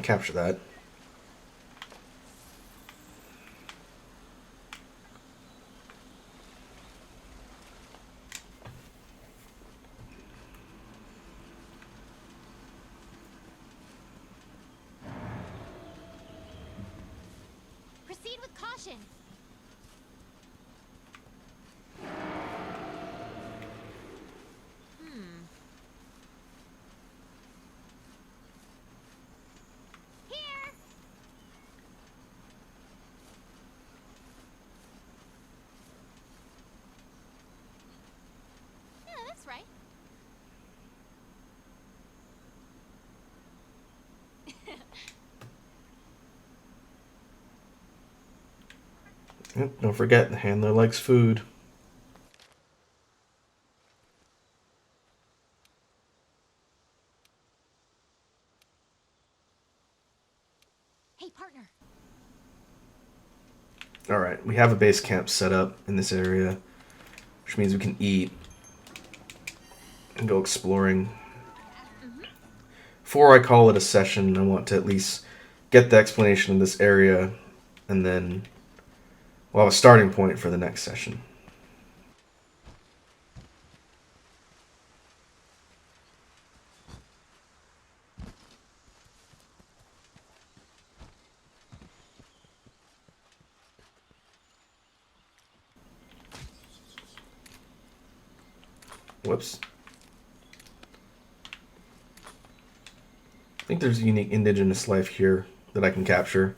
capture that. Proceed with caution. Here. Yeah, that's right. Yep, don't forget, the handler likes food. Hey, partner. Alright, we have a base camp set up in this area, which means we can eat and go exploring. Before I call it a session, I want to at least get the explanation of this area, and then we'll have a starting point for the next session. Whoops. I think there's a unique indigenous life here that I can capture.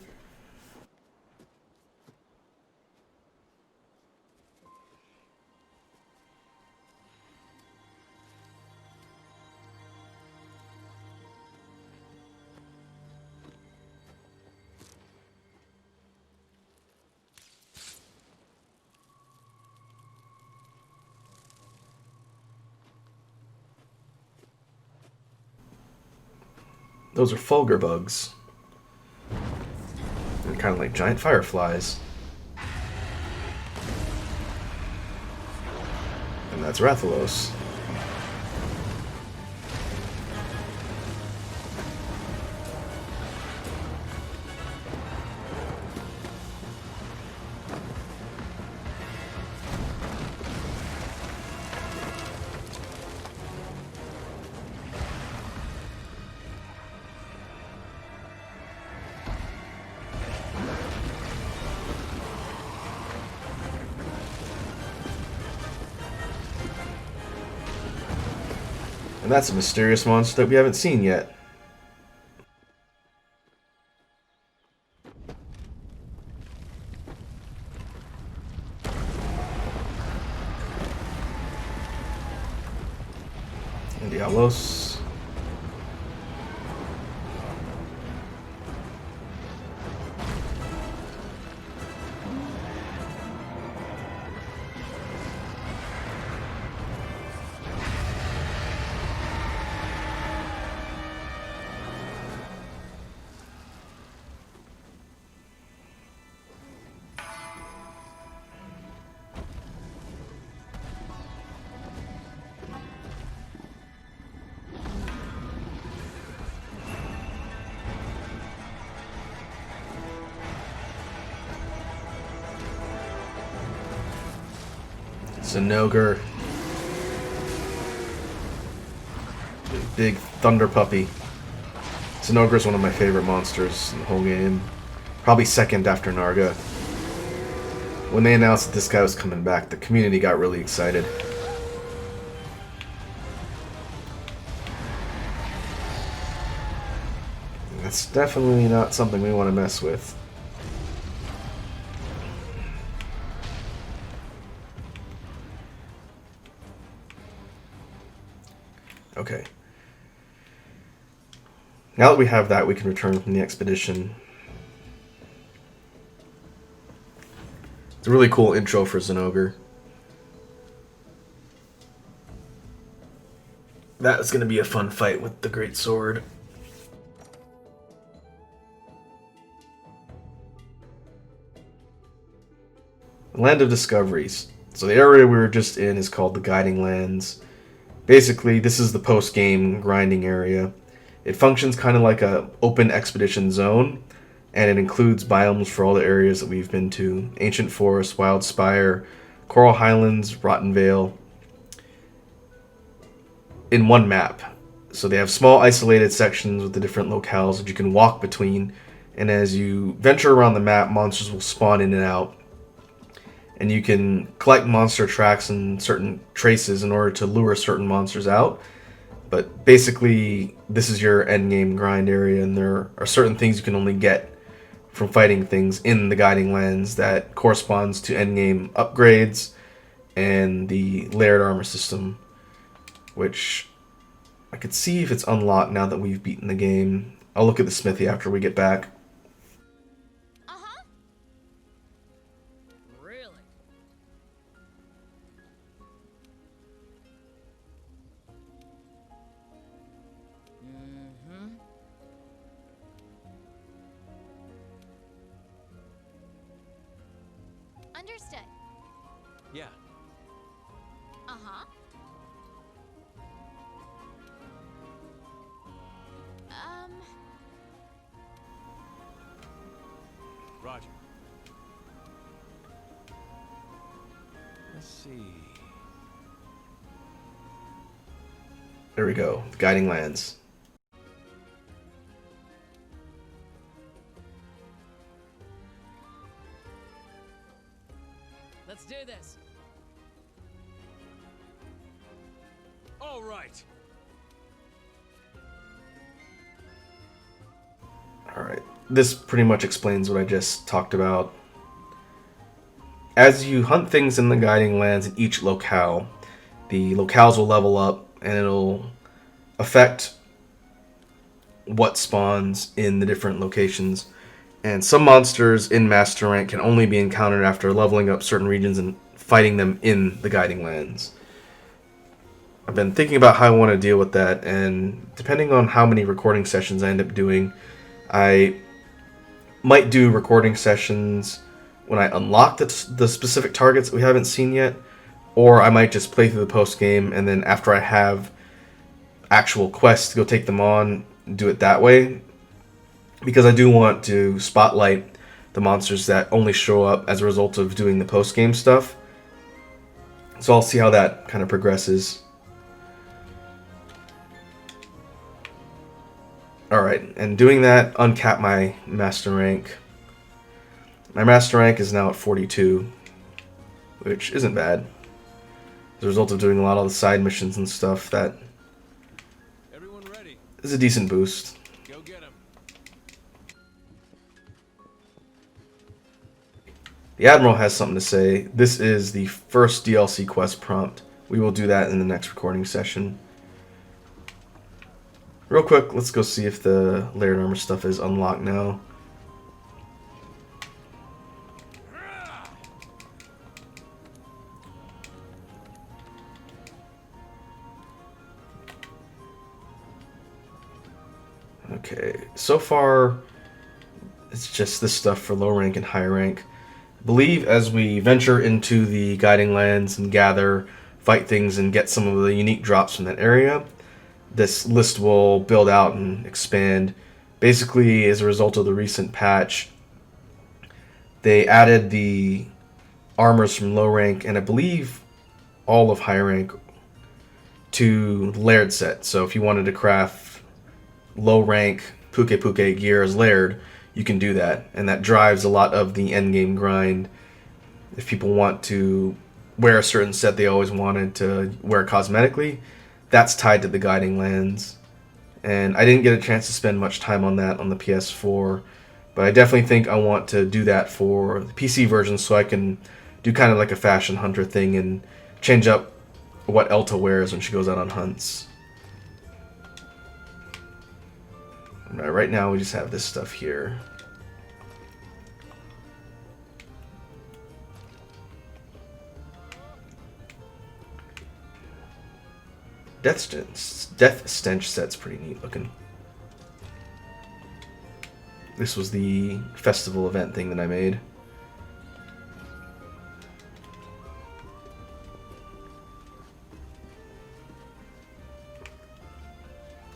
Those are fulgur bugs. They're kind of like giant fireflies. And that's Rathalos. And that's a mysterious monster that we haven't seen yet. And Diablos. Zinogre. Big thunder puppy. Zinogre is one of my favorite monsters in the whole game. Probably second after Narga. When they announced that this guy was coming back, the community got really excited. That's definitely not something we want to mess with. Okay. Now that we have that, we can return from the expedition. It's a really cool intro for Zinogre. That's going to be a fun fight with the Great Sword. Land of Discoveries. So the area we were just in is called the Guiding Lands. Basically, this is the post-game grinding area. It functions kind of like a open expedition zone, and it includes biomes for all the areas that we've been to: Ancient Forest, Wild Spire, Coral Highlands, Rotten Vale, in one map. So they have small isolated sections with the different locales that you can walk between, and as you venture around the map, monsters will spawn in and out. And you can collect monster tracks and certain traces in order to lure certain monsters out. But basically, this is your endgame grind area, and there are certain things you can only get from fighting things in the Guiding Lands that corresponds to endgame upgrades and the layered armor system, which I could see if it's unlocked now that we've beaten the game. I'll look at the smithy after we get back. Uh-huh. Really? Mm-hmm. Understood. Yeah. Uh-huh. Roger. Let's see. There we go, the Guiding Lands. Let's do this. All right. Alright, this pretty much explains what I just talked about. As you hunt things in the Guiding Lands in each locale, the locales will level up and it'll affect what spawns in the different locations. And some monsters in Master Rank can only be encountered after leveling up certain regions and fighting them in the Guiding Lands. I've been thinking about how I want to deal with that, and depending on how many recording sessions I end up doing, I might do recording sessions when I unlock the specific targets that we haven't seen yet, or I might just play through the post game and then after I have actual quests to go take them on, do it that way. Because I do want to spotlight the monsters that only show up as a result of doing the post game stuff. So I'll see how that kind of progresses. Alright, and doing that, uncap my master rank. My master rank is now at 42, which isn't bad. As a result of doing a lot of the side missions and stuff, that Everyone ready? is a decent boost. Go get him. The Admiral has something to say. This is the first DLC quest prompt. We will do that in the next recording session. Real quick, let's go see if the layered armor stuff is unlocked now. Okay, so far it's just this stuff for low rank and high rank. I believe as we venture into the Guiding Lands and gather, fight things, and get some of the unique drops from that area, this list will build out and expand. Basically, as a result of the recent patch, they added the armors from low rank and I believe all of high rank to layered set. So if you wanted to craft low rank Puke Puke gear as layered, you can do that, and that drives a lot of the endgame grind. If people want to wear a certain set they always wanted to wear cosmetically, that's tied to the Guiding Lands. And I didn't get a chance to spend much time on that on the PS4, but I definitely think I want to do that for the PC version so I can do kind of like a fashion hunter thing and change up what Elta wears when she goes out on hunts. Right now we just have this stuff here. Death Stench set's pretty neat looking. This was the festival event thing that I made.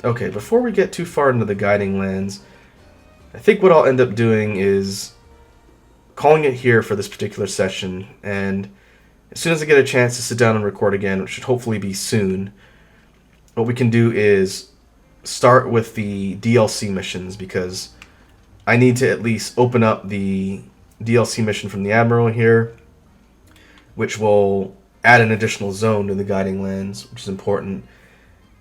Okay, before we get too far into the guiding lands, I think what I'll end up doing is calling it here for this particular session, and as soon as I get a chance to sit down and record again, which should hopefully be soon, what we can do is start with the DLC missions, because I need to at least open up the DLC mission from the Admiral here, which will add an additional zone to the guiding lands, which is important.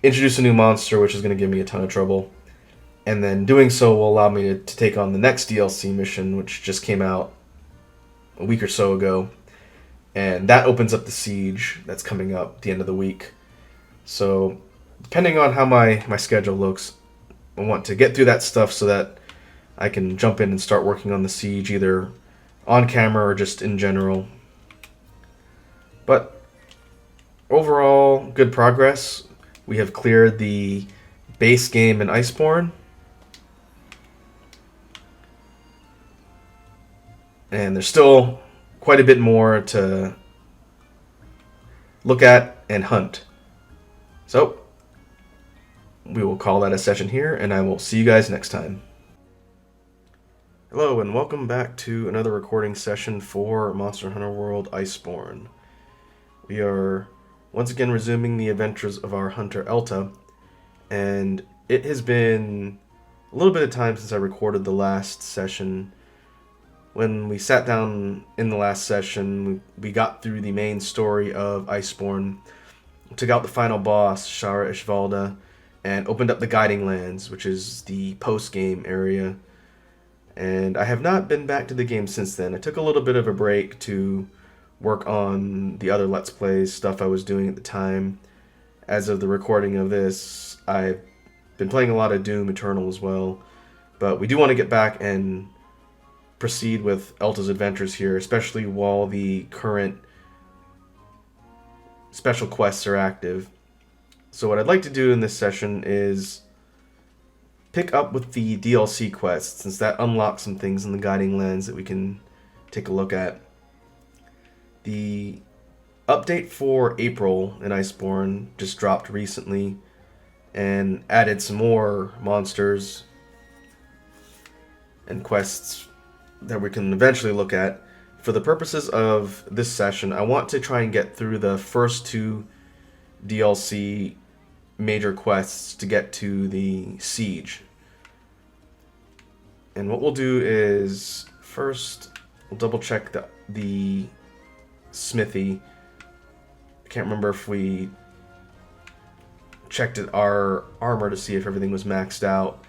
Introduce a new monster, which is going to give me a ton of trouble. And then doing so will allow me to take on the next DLC mission, which just came out a week or so ago. And that opens up the siege that's coming up at the end of the week. So, depending on how my schedule looks, I want to get through that stuff so that I can jump in and start working on the siege, either on camera or just in general. But overall, good progress. We have cleared the base game in Iceborne. And there's still quite a bit more to look at and hunt. So, we will call that a session here, and I will see you guys next time. Hello, and welcome back to another recording session for Monster Hunter World Iceborne. We are once again resuming the adventures of our hunter Elta, and it has been a little bit of time since I recorded the last session. When we sat down in the last session, we got through the main story of Iceborne, took out the final boss, Shara Ishvalda, and opened up the Guiding Lands, which is the post-game area. And I have not been back to the game since then. I took a little bit of a break to work on the other Let's Plays, stuff I was doing at the time. As of the recording of this, I've been playing a lot of Doom Eternal as well. But we do want to get back and proceed with Elta's adventures here, especially while the current special quests are active. So what I'd like to do in this session is pick up with the DLC quests, since that unlocks some things in the Guiding Lands that we can take a look at. The update for April in Iceborne just dropped recently and added some more monsters and quests that we can eventually look at. For the purposes of this session, I want to try and get through the first two DLC major quests to get to the siege. And what we'll do is, first, we'll double check the smithy. I can't remember if we checked our armor to see if everything was maxed out.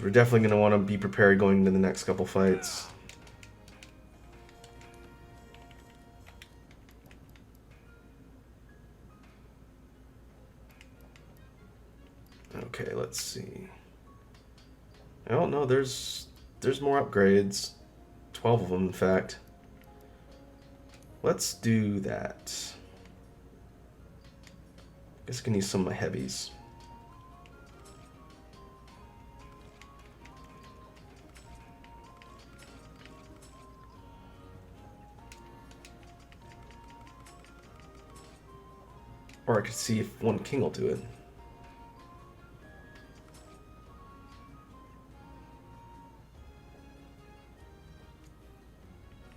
We're definitely going to want to be prepared going into the next couple fights. Okay, let's see. Oh no, there's more upgrades. 12 of them, in fact. Let's do that. Guess I can use some of my heavies. Or I could see if one king will do it.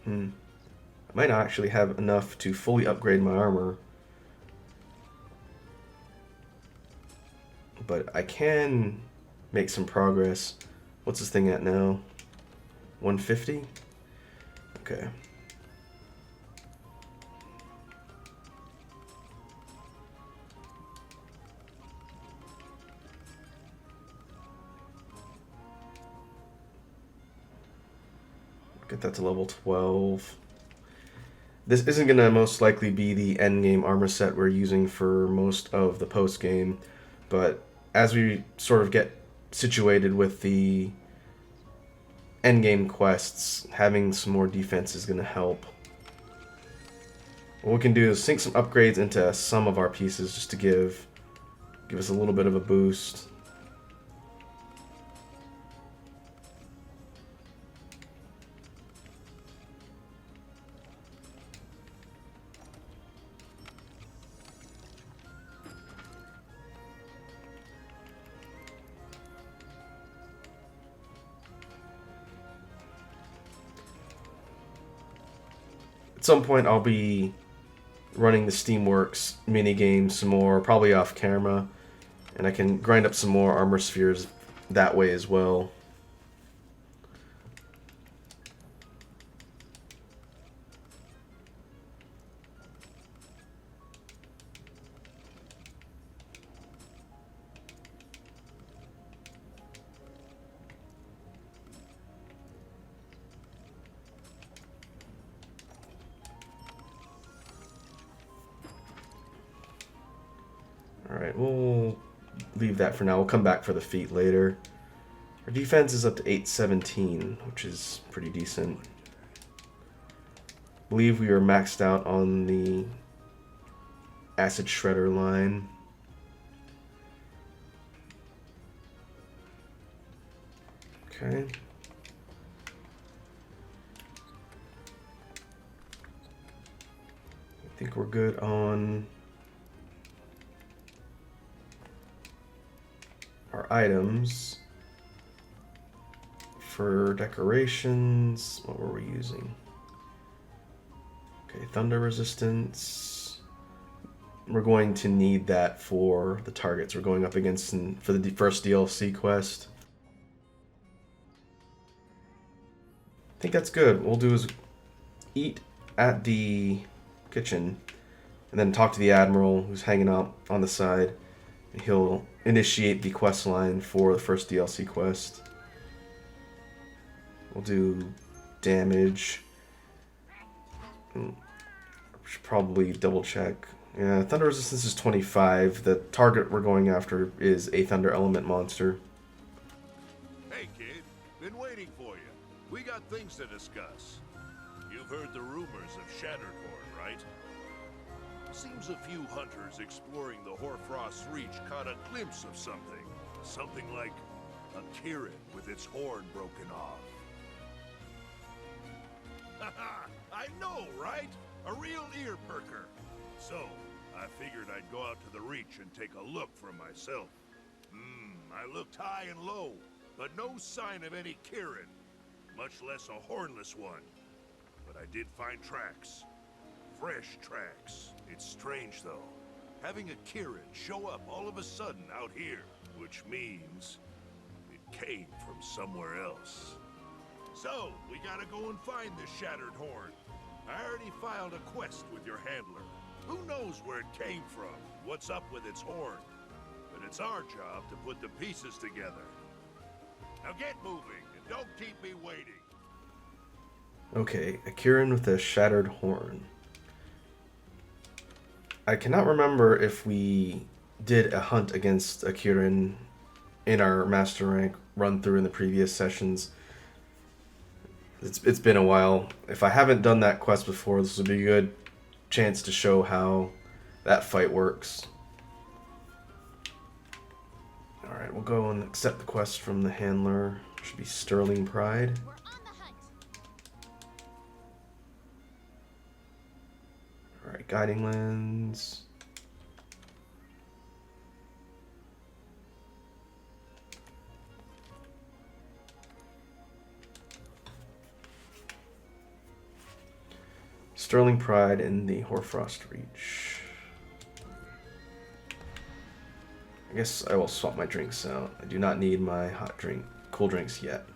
I might not actually have enough to fully upgrade my armor. But I can make some progress. What's this thing at now? 150? Okay. Get that to level 12. This isn't going to most likely be the endgame armor set we're using for most of the post-game, but as we sort of get situated with the endgame quests, having some more defense is going to help. What we can do is sink some upgrades into some of our pieces just to give us a little bit of a boost. some point I'll be running the Steamworks minigame some more, probably off camera, and I can grind up some more armor spheres that way as well. Alright, we'll leave that for now. We'll come back for the feat later. Our defense is up to 817, which is pretty decent. I believe we are maxed out on the Acid Shredder line. Okay. I think we're good on our items. For decorations, what were we using? Okay, thunder resistance. We're going to need that for the targets we're going up against for the first DLC quest. I think that's good. What we'll do is eat at the kitchen and then talk to the Admiral who's hanging out on the side. He'll initiate the quest line for the first DLC quest. We'll do damage. Should probably double check. Yeah, thunder resistance is 25. The target we're going after is a thunder element monster. Hey kid, been waiting for you. We got things to discuss. You've heard the rumors of Shatterhorn, right? Seems a few hunters exploring the Hoarfrost Reach caught a glimpse of something. Something like a Kirin with its horn broken off. Haha, I know, right? A real ear perker. So, I figured I'd go out to the Reach and take a look for myself. I looked high and low, but no sign of any Kirin, much less a hornless one. But I did find tracks. Fresh tracks. It's strange, though. Having a Kirin show up all of a sudden out here, which means it came from somewhere else. So, we gotta go and find this shattered horn. I already filed a quest with your handler. Who knows where it came from, what's up with its horn. But it's our job to put the pieces together. Now get moving, and don't keep me waiting. Okay, a Kirin with a shattered horn. I cannot remember if we did a hunt against a Kirin in our Master Rank run through in the previous sessions. It's been a while. If I haven't done that quest before, this would be a good chance to show how that fight works. Alright, we'll go and accept the quest from the handler. Should be Sterling Pride. We're on the hunt. Alright, Guiding Lens. Sterling Pride in the Hoarfrost Reach. I guess I will swap my drinks out. I do not need my cool drinks yet.